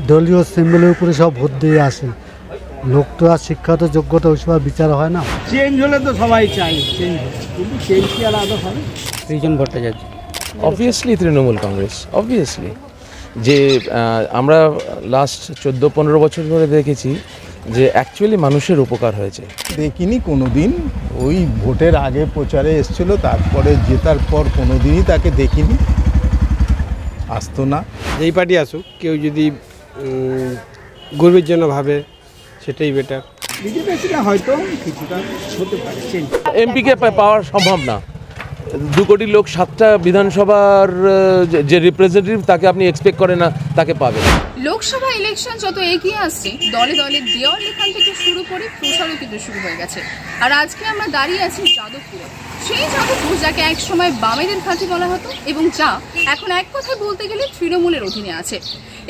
দলীয় সিম্বলের উপরে সব ভোট দিয়ে আসে। লোক তো আর শিক্ষাগত যোগ্যতা ওই সময় বিচার হয় না। চেঞ্জ হলে তো সবাই চাই চেঞ্জ, কিন্তু চেঞ্জ কি আর আদৌ হবে? সৃজন ভট্টাচার্য। Obviously Trinamool Congress, obviously. যে আমরা লাস্ট 14-15 বছর ধরে দেখেছি যে অ্যাকচুয়ালি মানুষের উপকার হয়েছে। দেখিনি কোনো দিন, ওই ভোটের আগে প্রচারে এসেছিল, তারপরে জেতার পর কোনো দিনই তাকে দেখিনি, আসতো না। যেই পার্টি আসুক, কেউ যদি গর্বের জন্য ভাবে সেটাই বেটার। বিজেপি সেটা হয়তো কিছুটা হতে পারে চেঞ্জ। এমপিকে পাওয়া সম্ভব না। 2 কোটি লোক 7টা বিধানসভার যে রিপ্রেজেন্টেটিভ তাকে আপনি এক্সপেক্ট করেন না তাকে পাবেন। লোকসভা ইলেকশন যত এগিয়ে আসছে, দলে দলে দেওয়াল লেখান থেকে শুরু করে প্রচারও কিন্তু শুরু হয়ে গেছে। আর আজকে আমরা দাঁড়িয়ে আছি যাদবপুরে। সেই যাদবপুর যাকে একসময় বামেদের ঘাঁটি বলা হতো এবং যা এখন এক কথায় বলতে গেলে তৃণমূলের অধীনে আছে।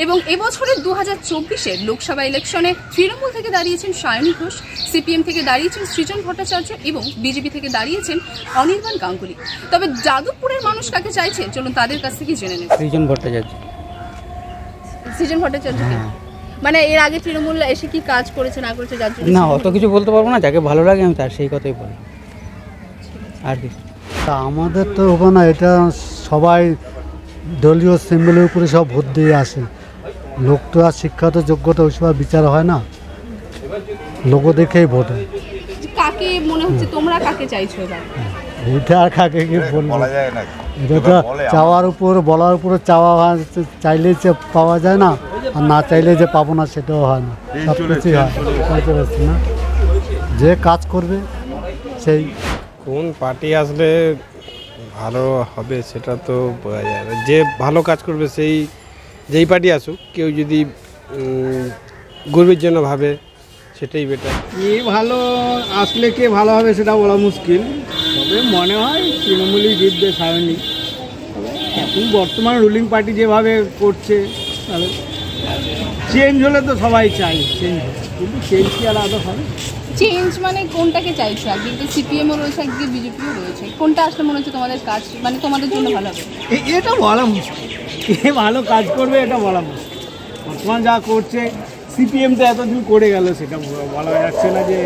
এবং এবছরের 2024-এর লোকসভা ইলেকশনে তৃণমূল থেকে দাঁড়িয়েছেন সায়নী ঘোষ, সিপিএম থেকে দাঁড়িয়েছেন সৃজন ভট্টাচার্য এবং বিজেপি থেকে দাঁড়িয়েছেন অনির্বাণ গাঙ্গুলি। তবে যাদবপুরের মানুষ কাকে চাইছেন, চলুন তাদের কাছ থেকে জেনে নেব। সৃজন ভট্টাচার্য। সৃজন ভট্টাচার্যকে মানে এর আগে তৃণমূল এসে কি কাজ করেছে না করেছে যার জন্য না, অত কিছু বলতে পারবো না, যাকে ভালো লাগে আমি তার সেই কথাই বলি। আর কি তা আমাদের তো ওখানে এটা সবাই দলীয় সিম্বলের উপরে সব ভোট দিয়ে আসে। লোক তো আর শিক্ষাগত যোগ্যতা ওই সময় বিচার হয় না, লোক দেখেই ভোট হয়। কাকে মনে হচ্ছে তোমরা কাকে চাইছো এবার? এটা আর কাকে কি বলবো, এটা তো চাওয়ার উপর বলার উপরে চাওয়া হয়, চাইলে যে পাওয়া যায় না, আর না চাইলে যে পাবো না সেটাও হয় না, সব কিছুই হয় না। যে কাজ করবে সেই কোন পার্টি আসলে ভালো হবে সেটা তো বোঝা যায় না। যে ভালো কাজ করবে যেই পার্টি আসুক, কেউ যদি গর্বের জন্য ভাবে সেটাই বেটার। কে ভালো আসলে কে ভালো হবে সেটা বলা মুশকিল, তবে মনে হয় তৃণমূলই জিতবে সায়নী। এখন বর্তমান রুলিং পার্টি যেভাবে করছে, তাহলে চেঞ্জ হলে তো সবাই চাই চেঞ্জ, কিন্তু চেঞ্জ কি আর আদৌ হবে? চেঞ্জ মানে কোনটাকে চাইছো? একদিকে সিপিএমও রয়েছে, একদিকে বিজেপিও রয়েছে, কোনটা আসলে মনে হচ্ছে তোমাদের কাজ মানে তোমাদের জন্য ভালো হবে? এটা বলা মুশকিল, কে ভালো কাজ করবে এটা বলা মুশকিল। বর্তমান যা করছে সিপিএম তো এতদিন করে গেল, সেটা বলা যাচ্ছে না যে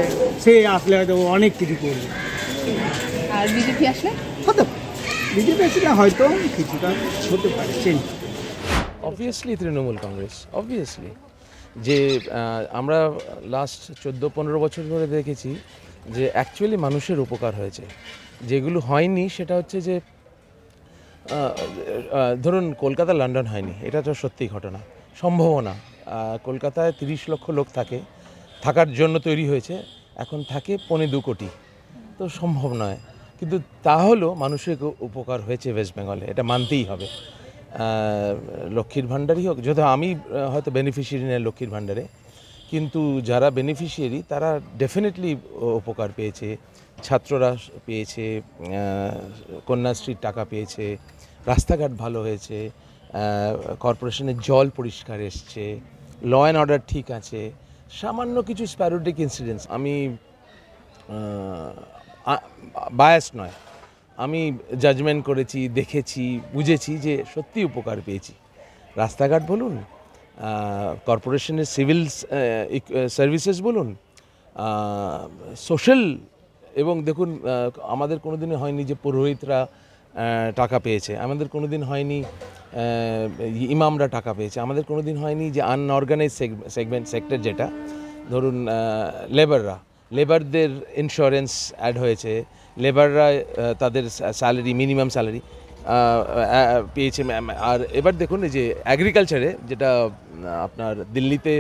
সে আসলে হয়তো অনেক কিছু করবে। আর বিজেপি আসলে হতে পারে, বিজেপি সেটা হয়তো কিছুটা হতে পারে change. Obviously Trinamool Congress, obviously. যে আমরা লাস্ট 14-15 বছর ধরে দেখেছি যে অ্যাকচুয়ালি মানুষের উপকার হয়েছে। যেগুলো হয়নি সেটা হচ্ছে যে ধরুন কলকাতা লন্ডন হয়নি, এটা তো সত্যি ঘটনা, সম্ভাবনা। কলকাতায় 30 লক্ষ লোক থাকার জন্য তৈরি হয়েছে, এখন থাকে 2.25 কোটি, তো সম্ভব নয়। কিন্তু তাহলেও মানুষের উপকার হয়েছে ওয়েস্ট বেঙ্গলে, এটা মানতেই হবে। লক্ষ্মীর ভাণ্ডারই হোক, যদিও আমি হয়তো বেনিফিশিয়ারি নেই লক্ষ্মীর ভাণ্ডারে, কিন্তু যারা বেনিফিশিয়ারি তারা ডেফিনেটলি উপকার পেয়েছে। ছাত্ররা পেয়েছে, কন্যাশ্রীর টাকা পেয়েছে, রাস্তাঘাট ভালো হয়েছে, কর্পোরেশনের জল পরিষ্কার এসছে, ল অ্যান্ড অর্ডার ঠিক আছে, সামান্য কিছু স্প্যারোডিক ইনসিডেন্টস। আমি বায়াস নয়, আমি জাজমেন্ট করেছি, দেখেছি, বুঝেছি যে সত্যি উপকার পেয়েছি। রাস্তাঘাট বলুন, কর্পোরেশনের সিভিল সার্ভিসেস বলুন, সোশ্যাল, এবং দেখুন আমাদের কোনো দিনই হয়নি যে পুরোহিতরা টাকা পেয়েছে, আমাদের কোনো দিন হয়নি ইমামরা টাকা পেয়েছে, আমাদের কোনো দিন হয়নি যে আনঅর্গানাইজ সেক্টর, যেটা ধরুন লেবারদের ইন্স্যুরেন্স অ্যাড হয়েছে, লেবাররা তাদের স্যালারি, মিনিমাম স্যালারি পেয়েছে। আর এবার দেখুন এই যে অ্যাগ্রিকালচারে, যেটা আপনার দিল্লিতে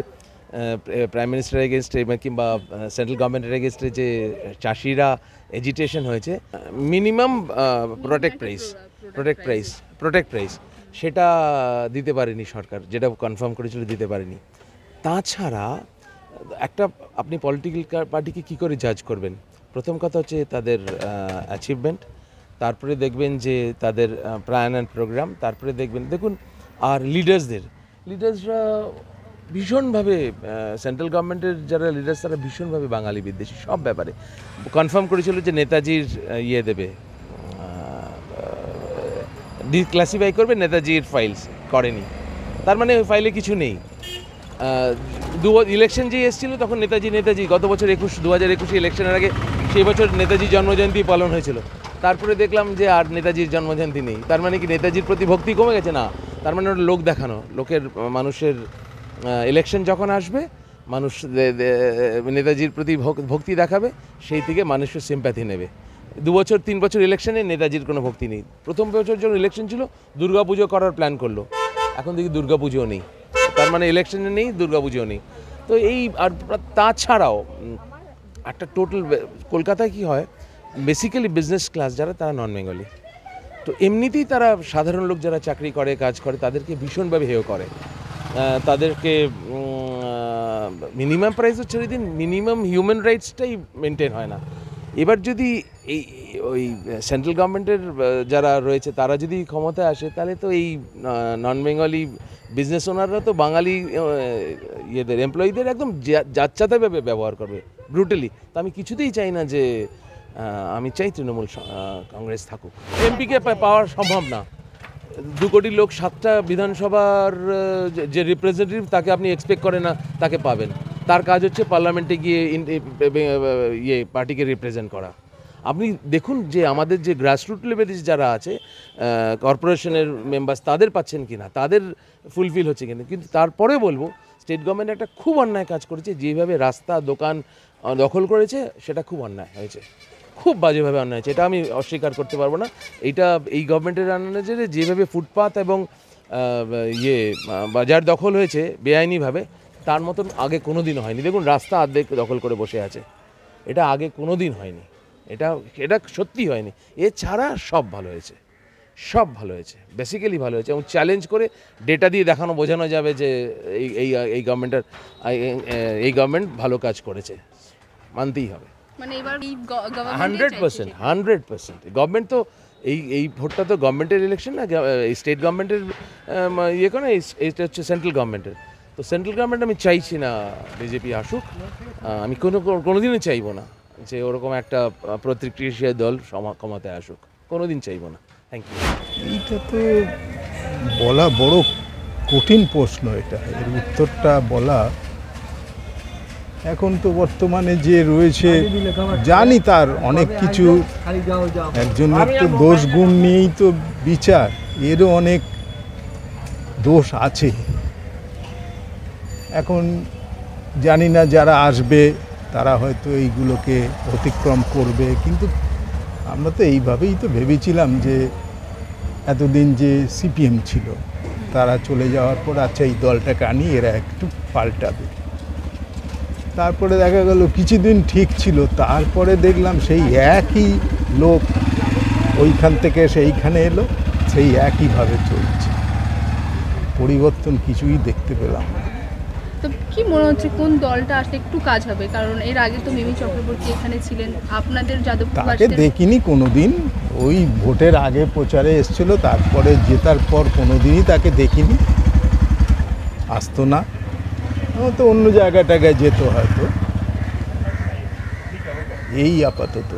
প্রাইম মিনিস্টার এগেনস্টে কিংবা সেন্ট্রাল গভর্নমেন্টের এগেনস্টে যে চাষিরা এজিটেশন হয়েছে, মিনিমাম প্রোটেক্ট প্রাইস সেটা দিতে পারেনি সরকার, যেটা কনফার্ম করেছিল দিতে পারেনি। তাছাড়া একটা আপনি পলিটিক্যাল পার্টিকে কী করে জাজ করবেন? প্রথম কথা হচ্ছে তাদের অ্যাচিভমেন্ট, তারপরে দেখবেন যে তাদের প্ল্যান অ্যান্ড প্রোগ্রাম, তারপরে দেখুন আর লিডার্সরা ভীষণভাবে, সেন্ট্রাল গভর্নমেন্টের যারা লিডার্স তারা ভীষণভাবে বাঙালি বিদ্বেষী, সব ব্যাপারে কনফার্ম করেছিল যে নেতাজির দেবে, ডিক্লাসিফাই করবে, নেতাজির ফাইলস করেনি, তার মানে ওই ফাইলে কিছু নেই। ইলেকশন যে এসেছিল তখন নেতাজি গত বছর 2021 ইলেকশনের আগে সেই বছর নেতাজির জন্মজয়ন্তী পালন হয়েছিল। তারপরে দেখলাম যে আর নেতাজির জন্মজয়ন্তী নেই। তার মানে কি নেতাজির প্রতি ভক্তি কমে গেছে? না, তার মানে ওটা লোক দেখানো। মানুষের ইলেকশন যখন আসবে মানুষ নেতাজির প্রতি ভক্তি দেখাবে, সেই থেকে মানুষের সিম্প্যাথি নেবে। 2 বছর 3 বছর ইলেকশনে নেতাজির কোনো ভক্তি নেই। প্রথম বছর যখন ইলেকশন ছিল দুর্গাপুজো করার প্ল্যান করলো, এখন দেখি দুর্গাপুজো নেই। তার মানে ইলেকশনে নেই, দুর্গাপুজো নেই। তো এই আর তাছাড়াও একটা টোটাল কলকাতায় কি হয়, বেসিক্যালি বিজনেস ক্লাস যারা তারা নন বেঙ্গলি। তো এমনিতেই তারা সাধারণ লোক যারা চাকরি করে কাজ করে তাদেরকে ভীষণভাবে হেয় করে, তাদেরকে মিনিমাম প্রাইসও ছেড়ে দিন, মিনিমাম হিউম্যান রাইটসটাই মেনটেন হয় না। এবার যদি ওই সেন্ট্রাল গভর্নমেন্টের যারা রয়েছে তারা যদি ক্ষমতায় আসে, তাহলে তো এই নন বেঙ্গলি বিজনেস ওনাররা তো বাঙালি এমপ্লয়ীদের একদম যাচ্ছাতাইভাবে ব্যবহার করবে, ব্রুটালি। তো আমি কিছুতেই চাই না যে, আমি চাই তৃণমূল কংগ্রেস থাকুক। এমপিকে পাওয়া সম্ভব না। 2 কোটি লোক 7টা বিধানসভার যে রিপ্রেজেন্টেটিভ তাকে আপনি এক্সপেক্ট করেন না তাকে পাবেন। তার কাজ হচ্ছে পার্লামেন্টে গিয়ে পার্টিকে রিপ্রেজেন্ট করা। আপনি দেখুন যে আমাদের যে গ্রাসরুট লেভেলে যারা আছে কর্পোরেশনের মেম্বার্স, তাদের পাচ্ছেন কি না, তাদের ফুলফিল হচ্ছে কিনা। কিন্তু তারপরে বলবো স্টেট গভর্নমেন্ট একটা খুব অন্যায় কাজ করেছে। যেভাবে রাস্তা দোকান দখল করেছে সেটা খুব অন্যায় হয়েছে, খুব বাজেভাবে অন্যায় হয়েছে। এটা আমি অস্বীকার করতে পারবো না। এই গভর্নমেন্টের আন্ডারে যেভাবে ফুটপাথ এবং বাজার দখল হয়েছে বেআইনিভাবে, তার মতন আগে কোনো দিনও হয়নি। দেখুন রাস্তা অর্ধেক দখল করে বসে আছে, এটা আগে কোনো দিন হয়নি। এটা সত্যি হয়নি। এছাড়া সব ভালো হয়েছে, সব ভালো হয়েছে, বেসিক্যালি ভালো হয়েছে। এবং চ্যালেঞ্জ করে ডেটা দিয়ে বোঝানো যাবে যে এই গভর্নমেন্ট ভালো কাজ করেছে, মানতেই হবে। মানে এবার 100% গভর্নমেন্ট তো এই ভোটটা তো গভর্নমেন্টের ইলেকশন না, এই স্টেট গভর্নমেন্টের করে, এইটা হচ্ছে সেন্ট্রাল গভর্নমেন্টের। তো সেন্ট্রাল গভর্নমেন্ট আমি চাইছি না বিজেপি আসুক। আমি কোনোদিনই চাইবো না যে ওরকম একটা প্রতিক্রিয়াশীল দল ক্ষমতায় আসুক, কোনোদিন চাইবো না। Thank you. এইটা তো বলা বড় কঠিন প্রশ্ন। এর উত্তরটা বলা, এখন তো বর্তমানে যে রয়েছে জানি তার অনেক কিছু, একজনের তো দোষ গুণ নিয়েই তো বিচার, এরও অনেক দোষ আছে। এখন জানি না যারা আসবে তারা হয়তো এইগুলোকে অতিক্রম করবে, কিন্তু আমরা তো এইভাবেই তো ভেবেছিলাম যে এতদিন যে সিপিএম ছিল তারা চলে যাওয়ার পর আচ্ছা এই দলটাকে আনি, এরা একটু পাল্টাবে। তারপরে দেখা গেল কিছুদিন ঠিক ছিল, তারপরে দেখলাম সেই একই লোক ওইখান থেকে সেইখানে এলো, সেই একইভাবে চলছে, পরিবর্তন কিছুই দেখতে পেলাম না। তো কি মনে হচ্ছে কোন দলটা আসলে একটু কাজ হবে? কারণ এর আগে তো মিমি চক্রবর্তী এখানে ছিলেন, আপনাদের তাকে দেখিনি কোনোদিন। ওই ভোটের আগে প্রচারে এসেছিল, তারপরে জেতার পর কোনোদিনই তাকে দেখিনি, আসতো না। তো অন্য জায়গাটায় যেত হয়তো, এই আপাতত।